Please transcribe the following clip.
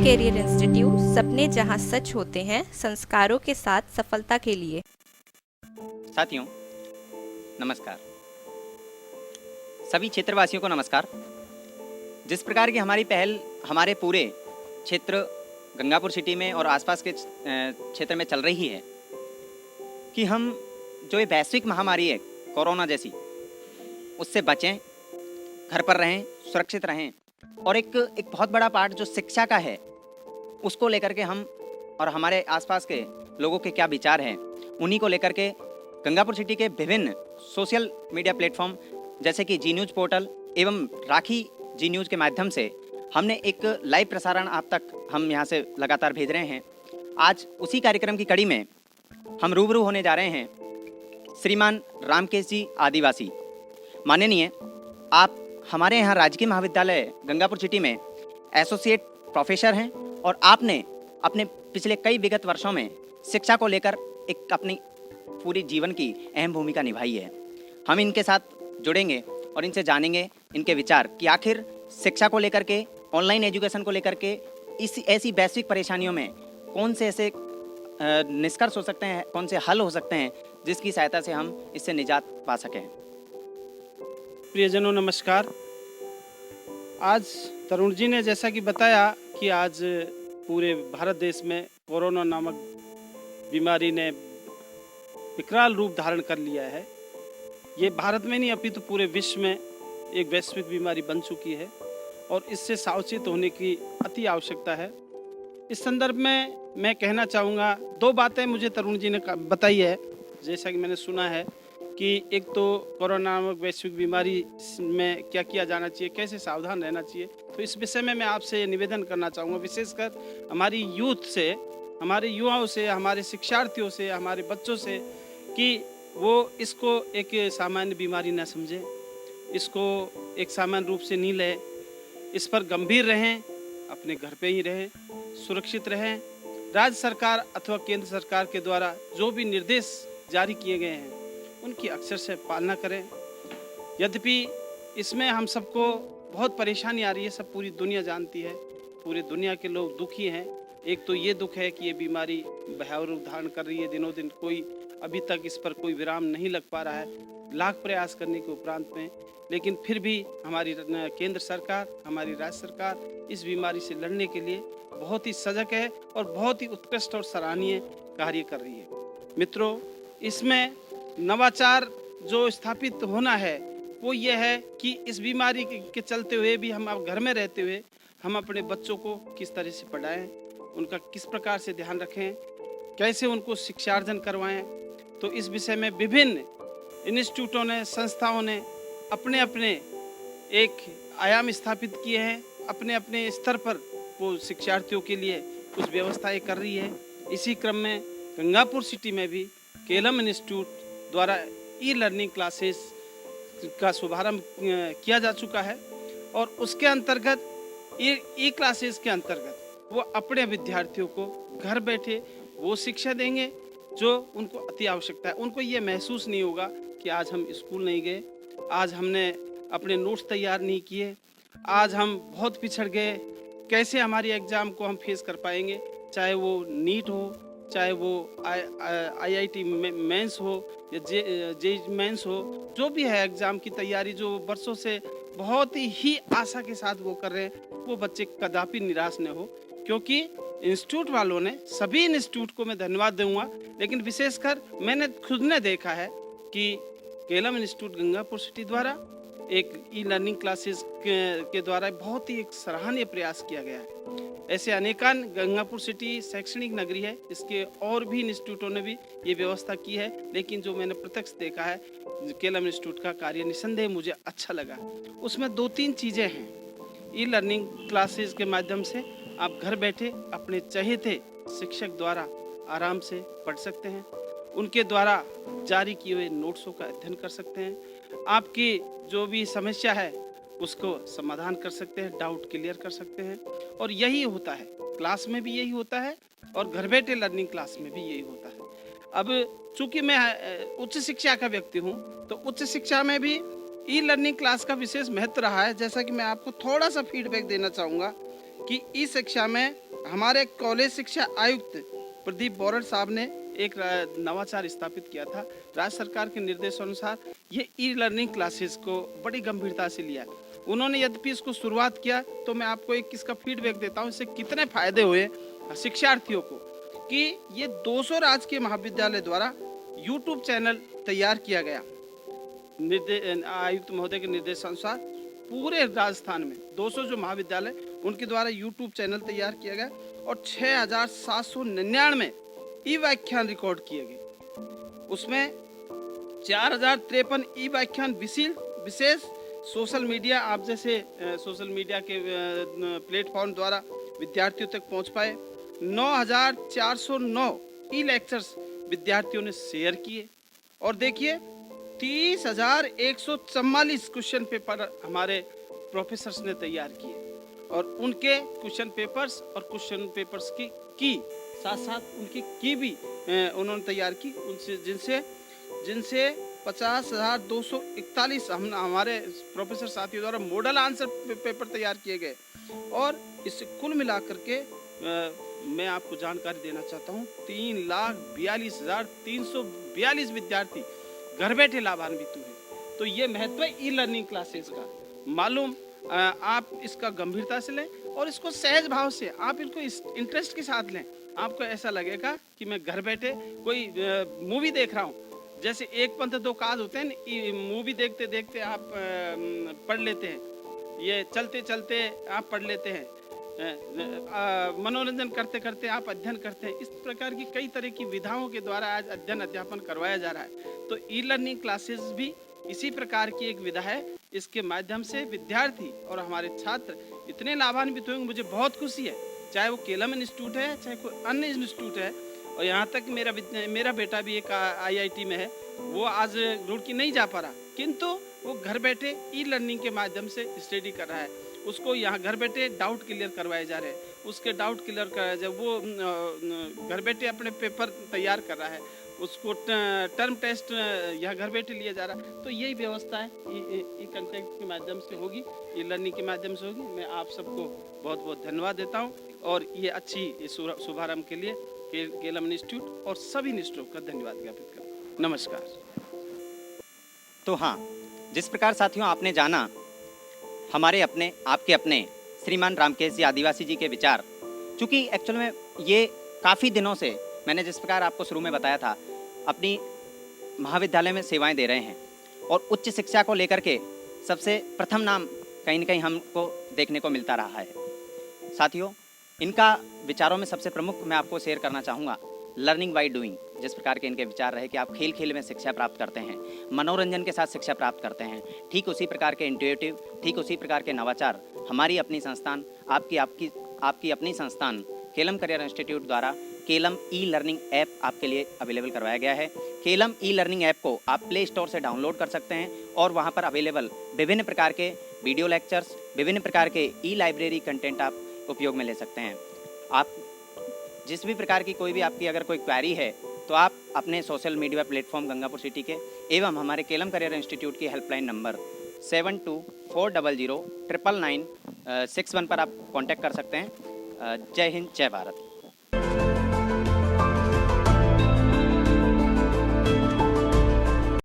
Career institute, सपने जहां सच होते हैं, संस्कारों के साथ सफलता के लिए। साथियों नमस्कार, सभी क्षेत्रवासियों को नमस्कार। जिस प्रकार की हमारी पहल हमारे पूरे क्षेत्र गंगापुर सिटी में और आसपास के क्षेत्र में चल रही है कि हम जो ये वैश्विक महामारी है कोरोना जैसी, उससे बचें, घर पर रहें, सुरक्षित रहें, और एक बहुत बड़ा पार्ट जो शिक्षा का है उसको लेकर के हम और हमारे आसपास के लोगों के क्या विचार हैं, उन्हीं को लेकर के गंगापुर सिटी के विभिन्न सोशल मीडिया प्लेटफॉर्म जैसे कि जी न्यूज़ पोर्टल एवं राखी जी न्यूज़ के माध्यम से हमने एक लाइव प्रसारण आप तक हम यहाँ से लगातार भेज रहे हैं। आज उसी कार्यक्रम की कड़ी में हम रूबरू होने जा रहे हैं श्रीमान रामकेश जी आदिवासी। माननीय, आप हमारे यहाँ राजकीय महाविद्यालय गंगापुर सिटी में एसोसिएट प्रोफेसर हैं और आपने अपने पिछले कई विगत वर्षों में शिक्षा को लेकर एक अपनी पूरी जीवन की अहम भूमिका निभाई है। हम इनके साथ जुड़ेंगे और इनसे जानेंगे इनके विचार कि आखिर शिक्षा को लेकर के, ऑनलाइन एजुकेशन को लेकर के इस ऐसी वैश्विक परेशानियों में कौन से ऐसे निष्कर्ष हो सकते हैं, कौन से हल हो सकते हैं जिसकी सहायता से हम इससे निजात पा सकें। प्रियजनों नमस्कार। आज तरुण जी ने जैसा कि बताया कि आज पूरे भारत देश में कोरोना नामक बीमारी ने विकराल रूप धारण कर लिया है। ये भारत में नहीं अपितु पूरे विश्व में एक वैश्विक बीमारी बन चुकी है और इससे सावचेत होने की अति आवश्यकता है। इस संदर्भ में मैं कहना चाहूँगा, दो बातें मुझे तरुण जी ने बताई है। जैसा कि मैंने सुना है कि एक तो कोरोना नामक वैश्विक बीमारी में क्या किया जाना चाहिए, कैसे सावधान रहना चाहिए, तो इस विषय में मैं आपसे निवेदन करना चाहूँगा, विशेषकर हमारी यूथ से, हमारे युवाओं से, हमारे शिक्षार्थियों से, हमारे बच्चों से, कि वो इसको एक सामान्य बीमारी न समझें, इसको एक सामान्य रूप से नहीं लें, इस पर गंभीर रहें, अपने घर पे ही रहें, सुरक्षित रहें। राज्य सरकार अथवा केंद्र सरकार के द्वारा जो भी निर्देश जारी किए गए हैं उनकी अक्षर से पालना करें। यद्यपि इसमें हम सबको बहुत परेशानी आ रही है, सब पूरी दुनिया जानती है, पूरी दुनिया के लोग दुखी हैं। एक तो ये दुख है कि ये बीमारी भयावह रूप धारण कर रही है दिनों दिन, कोई अभी तक इस पर कोई विराम नहीं लग पा रहा है, लाख प्रयास करने के उपरांत में। लेकिन फिर भी हमारी केंद्र सरकार, हमारी राज्य सरकार इस बीमारी से लड़ने के लिए बहुत ही सजग है और बहुत ही उत्कृष्ट और सराहनीय कार्य कर रही है। मित्रों, इसमें नवाचार जो स्थापित होना है वो ये है कि इस बीमारी के चलते हुए भी हम अब घर में रहते हुए हम अपने बच्चों को किस तरह से पढ़ाएं, उनका किस प्रकार से ध्यान रखें, कैसे उनको शिक्षार्जन करवाएं। तो इस विषय में विभिन्न इंस्टीट्यूटों ने, संस्थाओं ने अपने अपने एक आयाम स्थापित किए हैं, अपने अपने स्तर पर वो शिक्षार्थियों के लिए कुछ व्यवस्थाएं कर रही है। इसी क्रम में गंगापुर सिटी में भी केलम इंस्टीट्यूट द्वारा ई लर्निंग क्लासेस का शुभारंभ किया जा चुका है और उसके अंतर्गत ई क्लासेस के अंतर्गत वो अपने विद्यार्थियों को घर बैठे वो शिक्षा देंगे जो उनको अति आवश्यकता है। उनको ये महसूस नहीं होगा कि आज हम स्कूल नहीं गए, आज हमने अपने नोट्स तैयार नहीं किए, आज हम बहुत पिछड़ गए, कैसे हमारी एग्ज़ाम को हम फेस कर पाएंगे, चाहे वो नीट हो, चाहे वो IIT मेंस हो या जे मेंस हो, जो भी है एग्ज़ाम की तैयारी जो वर्षों से बहुत ही आशा के साथ वो कर रहे हैं, वो बच्चे कदापि निराश न हो। क्योंकि इंस्टीट्यूट वालों ने, सभी इंस्टीट्यूट को मैं धन्यवाद दूंगा, लेकिन विशेषकर मैंने खुद ने देखा है कि केलम इंस्टीट्यूट गंगापुर सिटी द्वारा एक ई लर्निंग क्लासेस के द्वारा बहुत ही एक सराहनीय प्रयास किया गया है। ऐसे अनेकान गंगापुर सिटी शैक्षणिक नगरी है, इसके और भी इंस्टीट्यूटों ने भी ये व्यवस्था की है, लेकिन जो मैंने प्रत्यक्ष देखा है केलम इंस्टीट्यूट का कार्य निसंदेह मुझे अच्छा लगा। उसमें दो तीन चीज़ें हैं। ई लर्निंग क्लासेस के माध्यम से आप घर बैठे अपने चहेते शिक्षक द्वारा आराम से पढ़ सकते हैं, उनके द्वारा जारी किए हुए नोट्सों का अध्ययन कर सकते हैं, आपकी जो भी समस्या है उसको समाधान कर सकते हैं, डाउट क्लियर कर सकते हैं। और यही होता है, क्लास में भी यही होता है और घर बैठे लर्निंग क्लास में भी यही होता है। अब चूंकि मैं उच्च शिक्षा का व्यक्ति हूँ, तो उच्च शिक्षा में भी ई लर्निंग क्लास का विशेष महत्व रहा है। जैसा कि मैं आपको थोड़ा सा फीडबैक देना चाहूँगा कि ई शिक्षा में हमारे कॉलेज शिक्षा आयुक्त प्रदीप बोरड़ साहब ने एक नवाचार स्थापित किया था। राज्य सरकार के निर्देशानुसार ये ई लर्निंग क्लासेस को बड़ी गंभीरता से लिया। उन्होंने यद्यपि इसको शुरुआत किया, तो मैं आपको एक इसका फीडबैक देता हूँ, इससे कितने फायदे हुए शिक्षार्थियों को, कि ये 200 राजकीय महाविद्यालय द्वारा यूट्यूब चैनल तैयार किया गया। आयुक्त महोदय के निर्देशानुसार पूरे राजस्थान में 200 जो महाविद्यालय, उनके द्वारा यूट्यूब चैनल तैयार किया गया और 6799 ई व्याख्यान रिकॉर्ड किए गए। उसमें 4053 ई व्याख्यान विशेष सोशल मीडिया, आप जैसे सोशल मीडिया के प्लेटफॉर्म द्वारा विद्यार्थियों तक पहुंच पाए। 9409 ई लेक्चर्स विद्यार्थियों ने शेयर किए। और देखिए 30,144 क्वेश्चन पेपर हमारे प्रोफेसर्स ने तैयार किए, और उनके क्वेश्चन पेपर्स और क्वेश्चन पेपर्स की साथ साथ उनकी की भी उन्होंने तैयार की, उनसे जिनसे 50,241 हमारे प्रोफेसर साथियों द्वारा मॉडल आंसर पेपर तैयार किए गए। और इसे कुल मिलाकर के मैं आपको जानकारी देना चाहता हूँ, 3,42,342 विद्यार्थी घर बैठे लाभान्वित हुए। तो ये महत्व है ई लर्निंग क्लासेस का। मालूम आप इसका गंभीरता से लें और इसको सहज भाव से आप इसको इंटरेस्ट के साथ लें। आपको ऐसा लगेगा कि मैं घर बैठे कोई मूवी देख रहा हूँ। जैसे एक पंथ दो काज होते हैं, मूवी देखते देखते आप पढ़ लेते हैं, ये चलते चलते आप पढ़ लेते हैं, मनोरंजन करते करते आप अध्ययन करते हैं। इस प्रकार की कई तरह की विधाओं के द्वारा आज अध्ययन अध्यापन करवाया जा रहा है। तो ई लर्निंग क्लासेस भी इसी प्रकार की एक विधा है। इसके माध्यम से विद्यार्थी और हमारे छात्र इतने लाभान्वित होंगे, मुझे बहुत खुशी है। चाहे वो केलम इंस्टीट्यूट है, चाहे कोई अन्य इंस्टीट्यूट है, और यहाँ तक मेरा बेटा भी एक IIT में है, वो आज रुड़की नहीं जा पा रहा, किंतु वो घर बैठे ई लर्निंग के माध्यम से स्टडी कर रहा है। उसको यहाँ घर बैठे डाउट क्लियर करवाए जा रहे हैं, उसके डाउट क्लियर कराया जाए, वो घर बैठे अपने पेपर तैयार कर रहा है, उसको टर्म टेस्ट यहाँ घर बैठे लिया जा रहा है। तो यही व्यवस्था है ई कंटेंट के माध्यम से होगी, ई लर्निंग के माध्यम से होगी। मैं आप सबको बहुत बहुत धन्यवाद देता हूँ, और ये अच्छी शुभारंभ के लिए केलम इंस्टीट्यूट और सभी इंस्टीट्यूट का धन्यवाद ज्ञापित करता हूँ। नमस्कार। तो हाँ, जिस प्रकार साथियों आपने जाना हमारे अपने आपके अपने श्रीमान रामकेश जी आदिवासी जी के विचार, चूँकि एक्चुअल में ये काफ़ी दिनों से मैंने जिस प्रकार आपको शुरू में बताया था, अपनी महाविद्यालय में सेवाएं दे रहे हैं, और उच्च शिक्षा को लेकर के सबसे प्रथम नाम कहीं न कहीं हमको देखने को मिलता रहा है। साथियों, इनका विचारों में सबसे प्रमुख मैं आपको शेयर करना चाहूँगा, लर्निंग बाय डूइंग। जिस प्रकार के इनके विचार रहे कि आप खेल खेल में शिक्षा प्राप्त करते हैं, मनोरंजन के साथ शिक्षा प्राप्त करते हैं, ठीक उसी प्रकार के इंट्यूटिव, ठीक उसी प्रकार के नवाचार हमारी अपनी संस्थान, आपकी अपनी संस्थान केलम करियर इंस्टीट्यूट द्वारा केलम ई लर्निंग ऐप आपके लिए अवेलेबल करवाया गया है। केलम ई लर्निंग ऐप को आप प्ले स्टोर से डाउनलोड कर सकते हैं, और वहाँ पर अवेलेबल विभिन्न प्रकार के वीडियो लेक्चर्स, विभिन्न प्रकार के ई लाइब्रेरी कंटेंट आप उपयोग में ले सकते हैं। आप जिस भी प्रकार की कोई भी आपकी अगर कोई क्वेरी है, तो आप अपने social media platform Gangapur city के एवं हमारे केलम करियर इंस्टीट्यूट की हेल्पलाइन नंबर 7240099961 पर आप कांटेक्ट कर सकते हैं। जय हिंद, जय भारत।